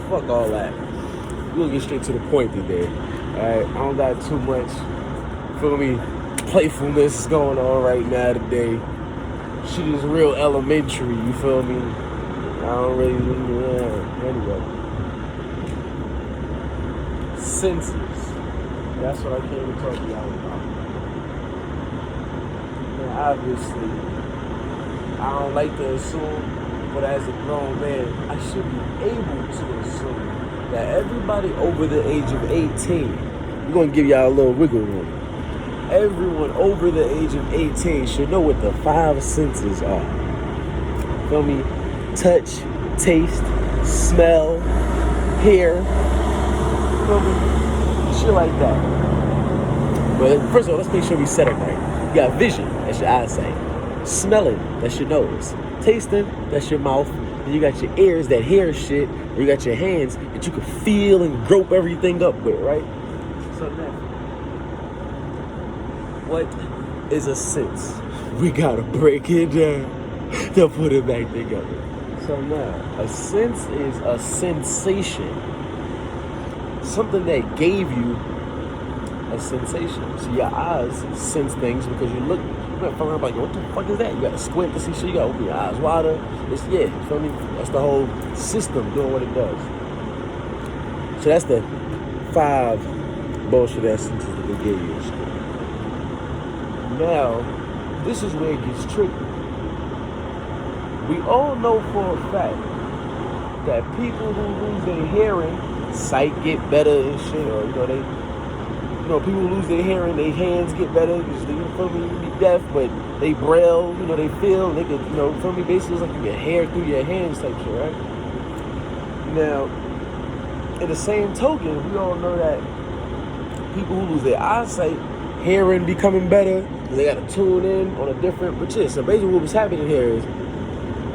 fuck all that. We'll get straight to the point today. Alright, I don't got too much, feel me, playfulness going on right now today. Shit is real elementary, you feel me? I don't really, anyway. Senses. That's what I came to talk to y'all about. Now, obviously, I don't like to assume, but as a grown man, I should be able to assume that everybody over the age of 18, we're going to give y'all a little wiggle room. Everyone over the age of 18 should know what the 5 senses are. Feel me? Touch, taste, smell, hear. Feel me? Shit like that. But first of all, let's make sure we set it right. You got vision, that's your eyesight. Smelling, that's your nose. Tasting, that's your mouth. And you got your ears that hear shit. And you got your hands that you can feel and grope everything up with, right? So now, what is a sense? We gotta break it down to put it back together. So now, a sense is a sensation. Something that gave you a sensation. So your eyes sense things because you look, you might find out like, what the fuck is that? You gotta squint to see shit, you gotta open your eyes wider. It's, yeah, you feel me? That's the whole system doing what it does. So that's the 5 bullshit ass senses that they gave you in school. Now, this is where it gets tricky. We all know for a fact that people who lose their hearing, sight get better and shit, or people who lose their hearing, their hands get better. You feel me? You can be deaf, but they braille. They feel. They could, feel me? Basically, it's like you get hair through your hands type shit, right? Now, in the same token, we all know that people who lose their eyesight, hearing becoming better. They got to tune in on a different. But yeah, so basically, what was happening here is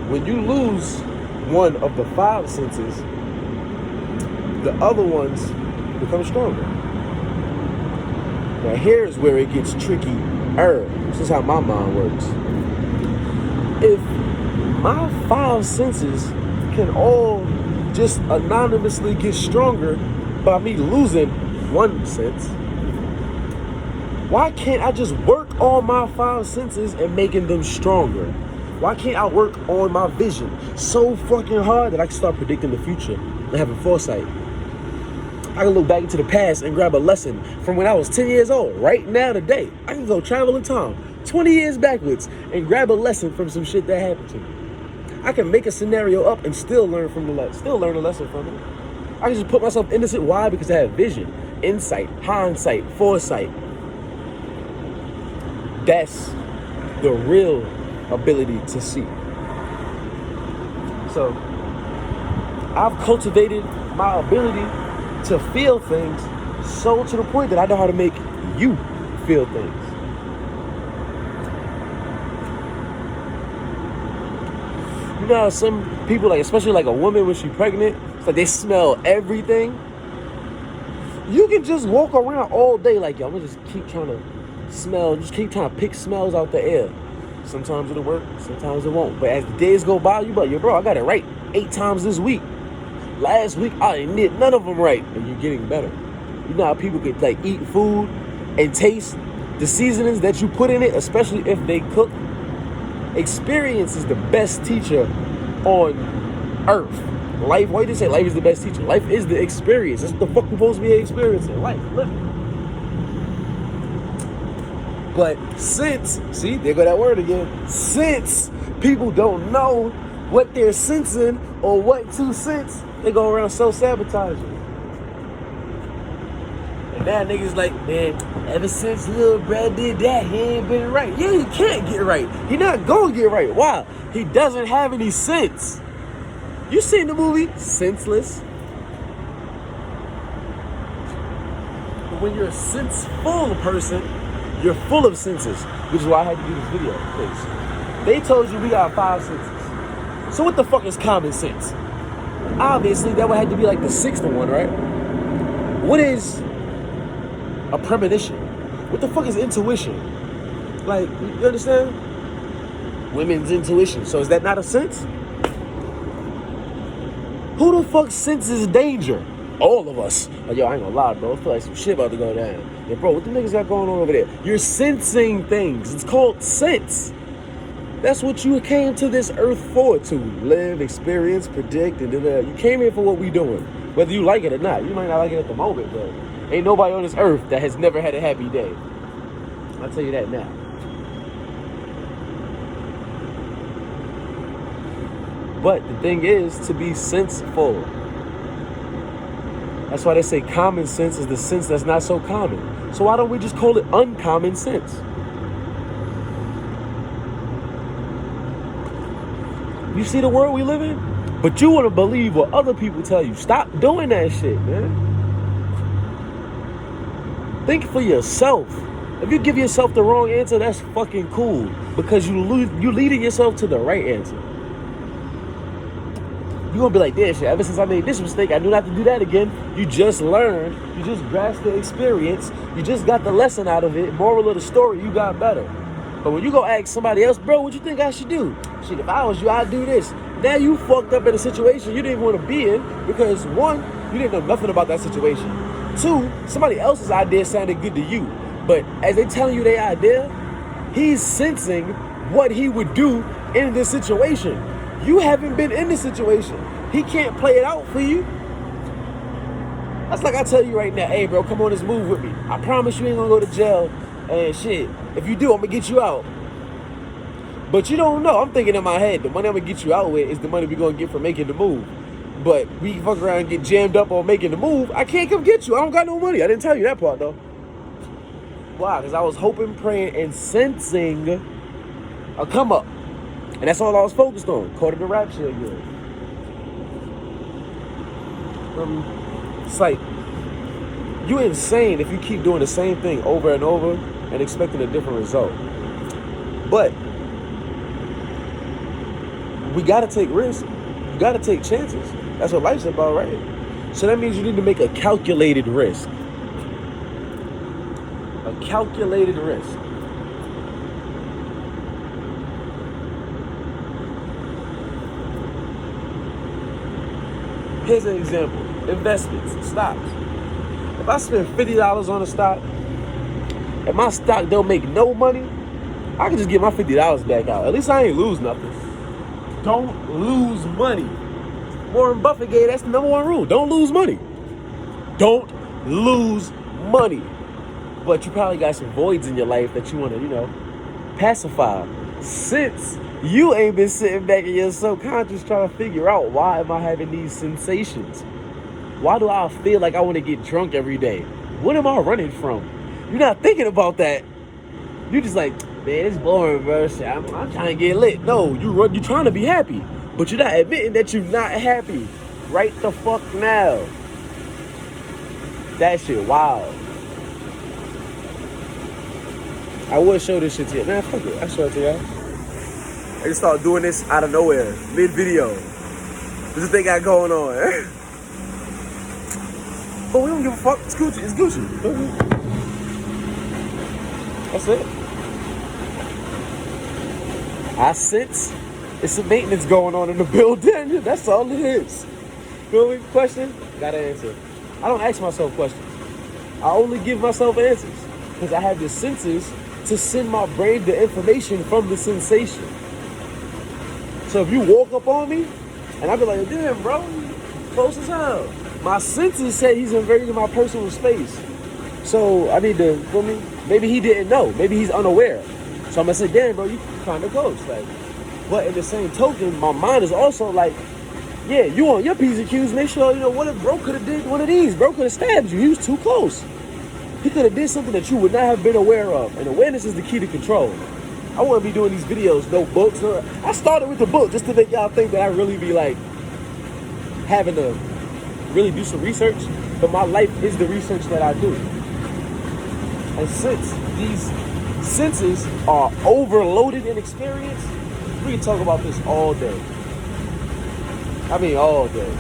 when you lose one of the 5 senses, the other ones become stronger. Now here's where it gets tricky. This is how my mind works. If my 5 senses can all just anonymously get stronger by me losing one sense, why can't I just work on my 5 senses and making them stronger? Why can't I work on my vision so fucking hard that I can start predicting the future and having foresight? I can look back into the past and grab a lesson from when I was 10 years old. Right now, today, I can go travel in time 20 years backwards and grab a lesson from some shit that happened to me. I can make a scenario up and still learn a lesson from it. I can just put myself innocent. Why? Because I have vision, insight, hindsight, foresight. That's the real ability to see. So, I've cultivated my ability to feel things so to the point that I know how to make you feel things. You know how some people, like especially like a woman when she's pregnant, it's like they smell everything. You can just walk around all day like, yo, I'm gonna just keep trying to smell, just keep trying to pick smells out the air. Sometimes it'll work, sometimes it won't. But as the days go by, you be like, yo, bro, I got it right 8 times this week. Last week, I didn't get none of them right. And you're getting better. You know how people could like eat food and taste the seasonings that you put in it, especially if they cook? Experience is the best teacher on earth. Life, why did they say life is the best teacher? Life is the experience. That's what the fuck we're supposed to be experiencing. Life, living. But since, see, there go that word again. Since people don't know what they're sensing or what to sense, they go around self-sabotaging. And now niggas like, man, ever since Lil Brad did that, he ain't been right. Yeah, he can't get right. He not gonna get right. Why? He doesn't have any sense. You seen the movie Senseless? But when you're a senseful person, you're full of senses, which is why I had to do this video, because they told you we got 5 senses. So what the fuck is common sense? Obviously, that would have to be like the 6th one, right? What is a premonition? What the fuck is intuition? Like, you understand? Women's intuition. So is that not a sense? Who the fuck senses danger? All of us. Like, yo, I ain't gonna lie, bro. I feel like some shit about to go down. Yeah, bro, what the niggas got going on over there? You're sensing things. It's called sense. That's what you came to this earth for, to live, experience, predict, and you came here for what we doing. Whether you like it or not. You might not like it at the moment, but ain't nobody on this earth that has never had a happy day. I'll tell you that now. But the thing is to be senseful. That's why they say common sense is the sense that's not so common. So why don't we just call it uncommon sense? You see the world we live in? But you want to believe what other people tell you. Stop doing that shit, man. Think for yourself. If you give yourself the wrong answer, that's fucking cool. Because you leading yourself to the right answer. You're going to be like, damn shit, ever since I made this mistake, I knew not to do that again. You just learned. You just grasped the experience. You just got the lesson out of it. Moral of the story, you got better. But when you go ask somebody else, bro, what you think I should do? Shit, if I was you, I'd do this. Now you fucked up in a situation you didn't want to be in because, one, you didn't know nothing about that situation. Two, somebody else's idea sounded good to you. But as they telling you their idea, he's sensing what he would do in this situation. You haven't been in this situation. He can't play it out for you. That's like I tell you right now, hey, bro, come on this move with me. I promise you ain't gonna go to jail. And shit, if you do, I'm gonna get you out. But you don't know. I'm thinking in my head, the money I'm gonna get you out with is the money we're gonna get for making the move. But we fuck around and get jammed up on making the move. I can't come get you. I don't got no money. I didn't tell you that part though. Why? Because I was hoping, praying, and sensing a come up. And that's all I was focused on. Caught in the rap shit again. It's like, you insane if you keep doing the same thing over and over and expecting a different result. But we gotta take risks. You gotta take chances. That's what life's about, right? So that means you need to make a calculated risk. A calculated risk. Here's an example. Investments, stocks. If I spend $50 on a stock, and my stock don't make no money, I can just get my $50 back out. At least I ain't lose nothing. Don't lose money. Warren Buffett gave that's the number one rule. Don't lose money. Don't lose money. But you probably got some voids in your life that you want to, pacify. Since you ain't been sitting back in your subconscious trying to figure out, why am I having these sensations? Why do I feel like I want to get drunk every day? What am I running from? You're not thinking about that. You're just like, man, it's boring, bro. I'm trying to get lit. No, you're trying to be happy. But you're not admitting that you're not happy. Right the fuck now. That shit wild. I would show this shit to you. Man, fuck it. I'll show it to y'all. I just started doing this out of nowhere. Mid-video. This is the thing got going on. But we don't give a fuck. It's Gucci. It's Gucci. That's it. I sense it's some maintenance going on in the building. That's all it is. Feel me? Question? Gotta answer. I don't ask myself questions. I only give myself answers. Because I have the senses to send my brain the information from the sensation. So if you walk up on me, and I be like, damn, bro, close as hell. My senses said he's invading my personal space. So I need to, feel me? Maybe he didn't know. Maybe he's unaware. So I'm gonna say, damn, bro, you kind of close. Like, but in the same token, my mind is also like, yeah, you want your P's and Q's, make sure, what if bro could have did one of these? Bro could have stabbed you. He was too close. He could have did something that you would not have been aware of. And awareness is the key to control. I want to be doing these videos, no books. I started with the book just to make y'all think that I really be like having to really do some research. But my life is the research that I do. And since these senses are overloaded in experience, we can talk about this all day. I mean, all day.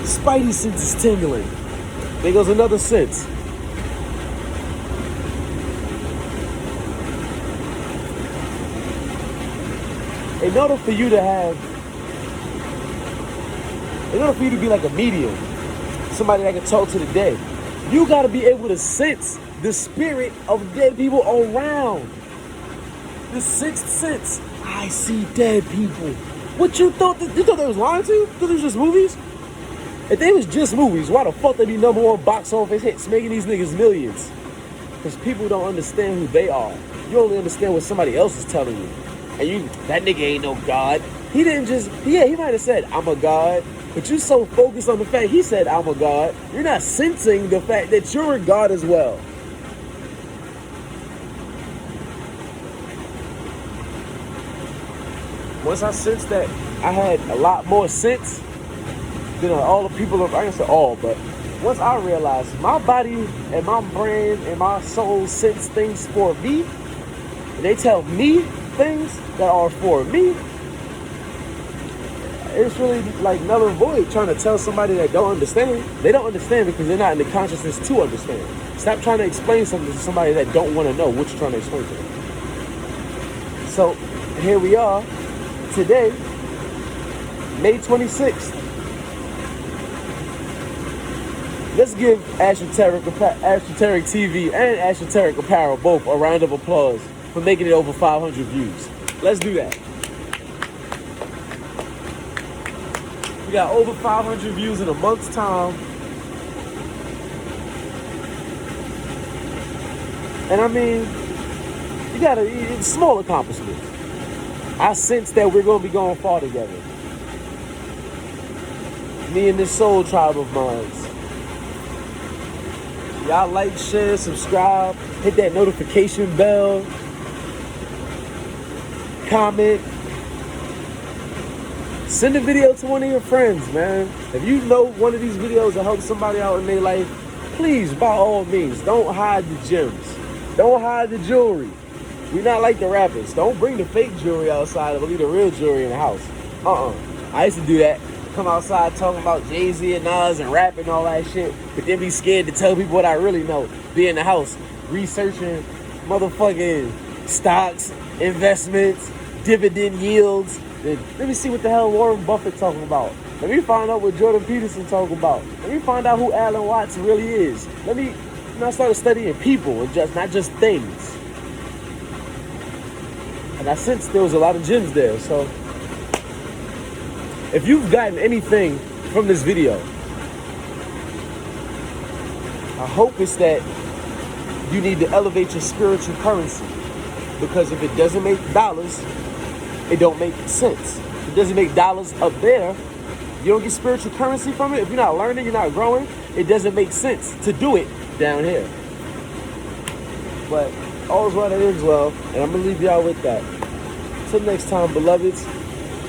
Spidey sense is tingling. There goes another sense. In order for you to have in order for you to be like a medium, somebody that can talk to the dead, you got to be able to sense the spirit of dead people around. The sixth sense. I see dead people. What you thought? You thought they was lying to you? You thought it was just movies? If they was just movies, why the fuck they be #1 box office hits, making these niggas millions? Because people don't understand who they are. You only understand what somebody else is telling you. And that nigga ain't no God. He didn't just, he might have said, I'm a God. But you so focused on the fact he said, I'm a God, you're not sensing the fact that you're a God as well. Once I sensed that I had a lot more sense than all the people, I didn't say all, but once I realized my body and my brain and my soul sense things for me, and they tell me things that are for me, it's really like null and void trying to tell somebody that don't understand. They don't understand because they're not in the consciousness to understand. Stop trying to explain something to somebody that don't want to know what you're trying to explain to them. So here we are today, May 26th. Let's give Astroteric TV and Astroteric Apparel both a round of applause for making it over 500 views. Let's do that. We got over 500 views in a month's time. And I mean, it's a small accomplishment. I sense that we're going to be going far together. Me and this soul tribe of mine. Y'all like, share, subscribe, hit that notification bell, comment. Send a video to one of your friends, man. If you know one of these videos will help somebody out in their life, please, by all means, don't hide the gems. Don't hide the jewelry. We're not like the rappers. Don't bring the fake jewelry outside, but leave the real jewelry in the house. I used to do that. Come outside talking about Jay-Z and Nas and rap and all that shit, but then be scared to tell people what I really know. Be in the house researching motherfucking stocks, investments, dividend yields. Then let me see what the hell Warren Buffett talking about. Let me find out what Jordan Peterson talking about. Let me find out who Alan Watts really is. I started studying people and not just things. And I sensed there was a lot of gems there. So if you've gotten anything from this video, I hope it's that you need to elevate your spiritual currency. Because if it doesn't make dollars, it don't make sense. If it doesn't make dollars up there, you don't get spiritual currency from it. If you're not learning, you're not growing, it doesn't make sense to do it down here. But all's well that ends well, and I'm going to leave y'all with that. Until next time, beloveds.